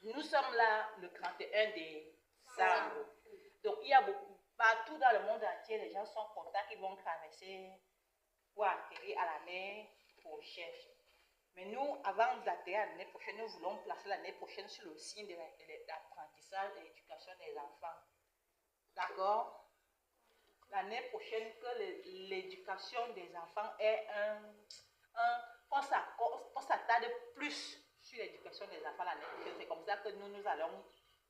Nous sommes là le 31 décembre. Donc, il y a beaucoup, partout dans le monde entier, les gens sont contents qu'ils vont traverser pour atterrir à l'année prochaine. Mais nous, avant d'atterrir à l'année prochaine, nous voulons placer l'année prochaine sur le signe de l'apprentissage et l'éducation des enfants. D'accord? L'année prochaine, que l'éducation des enfants est qu'on s'attarde plus sur l'éducation des enfants l'année prochaine. C'est comme ça que nous allons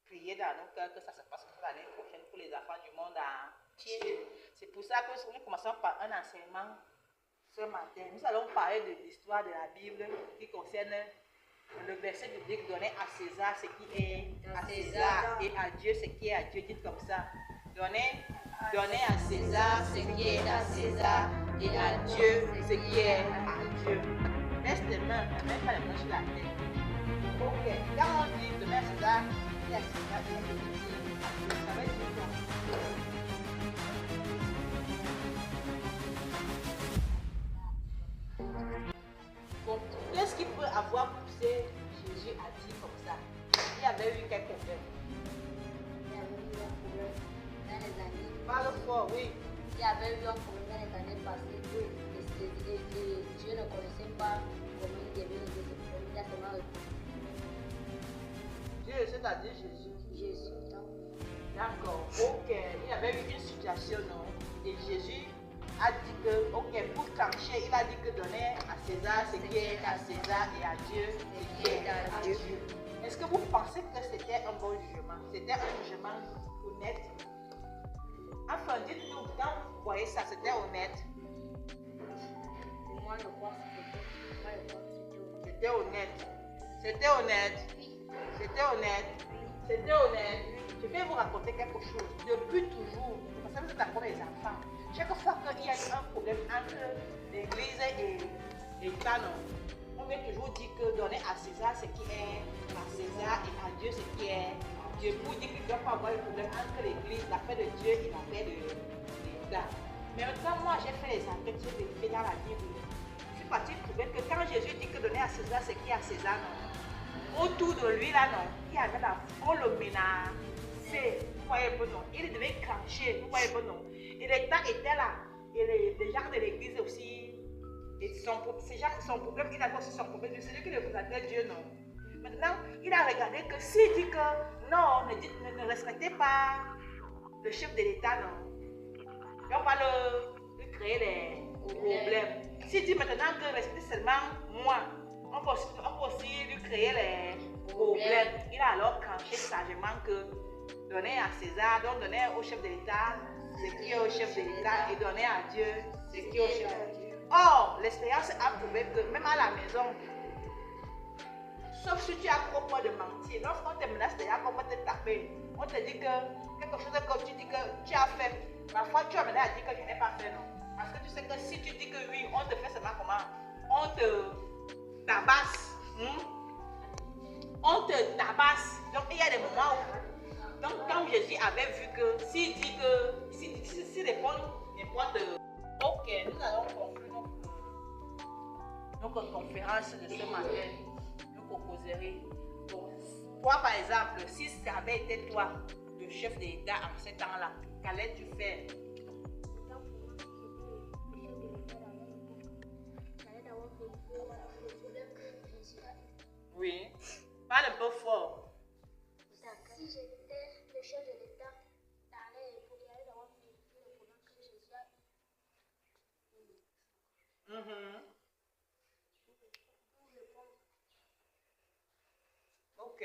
prier dans nos cœurs que ça se passe l'année prochaine pour les enfants du monde entier. C'est pour ça que nous commençons par un enseignement ce matin. Nous allons parler de l'histoire de la Bible qui concerne le verset biblique donné à César ce qui est à César et à Dieu ce qui est à Dieu. Dites comme ça. Donnez à César ce qui est à César et à Dieu ce qui est à Dieu. Laisse tes mains, ne mets pas les mains sur la tête. Ok, quand on dit donnez à César et à César, ça va être quoi? Bon, qu'est-ce qui peut avoir poussé Jésus à dire comme ça? Il y avait eu quel problème? Il y avait eu un problème dans les années. Parle fort, oui. Il y avait eu un problème dans les années passées et Dieu ne connaissait pas comment il devait régler ce problème. Il a seulement répondu. Dieu, c'est-à-dire Jésus. Jésus. D'accord, ok. Il y avait eu une situation, non? Et Jésus a dit que, ok, pour trancher, il a dit que donner à César ce qui est à César et à Dieu ce qui est à Dieu. Est-ce que vous pensez que c'était un bon jugement? C'était un jugement honnête? Enfin, dites-nous, quand vous voyez ça, c'était honnête? Pour moi, je pense que c'était honnête. C'était honnête. C'était honnête. C'était honnête. Je vais vous raconter quelque chose. Depuis toujours, parce que vous êtes encore des enfants, chaque fois qu'il y a un problème entre l'église et l'État, on veut toujours dire que donner à César ce qui est à César et à Dieu ce qui est à Dieu. Pour dire qu'il ne doit pas avoir de problème entre l'église, l'affaire de Dieu et l'affaire de l'État. Mais maintenant, moi, j'ai fait les enquêtes, j'ai vérifié dans la Bible. Je suis partie trouver que quand Jésus dit que donner à César ce qui est à César, autour de lui, là, non, il y avait la folle menacée. Vous voyez un peu, non? Il devait cracher, vous voyez un peu, non? Et l'État était là. Et les gens de l'église aussi. Et son problème, il avait aussi son problème. C'est celui qui le représentait Dieu, non? Maintenant, il a regardé que s'il dit que non, ne respectez pas le chef de l'État, non. Et on va lui créer les problèmes. S'il dit maintenant que respectez seulement moi, on peut aussi lui créer les problèmes. Il a alors cranché sagement que donner à César, donc donner au chef de l'État ce qui est au chef de l'État et donner à Dieu ce qui est au chef de l'État. Or, l'expérience a prouvé que même à la maison, sauf si tu as trop peur de mentir, lorsqu'on te menace déjà qu'on va te taper, on te dit que quelque chose que tu dis que tu as fait, parfois tu as mené à dire que je n'ai pas fait, non. Parce que tu sais que si tu dis que oui, on te fait seulement comment? On te tabasse. On te tabasse. Donc il y a des moments où, donc quand Jésus avait vu que s'il dit que, s'il répond n'importe. Ok, nous allons conclure notre conférence de ce matin, nos causeries. Donc, toi par exemple, si ça avait été toi, le chef de l'État en ce temps-là, qu'allais-tu faire? Oui, parle un peu fort. Si j'étais le chef de l'État, j'allais d'avoir vérifié le problème que Jésus a Ok.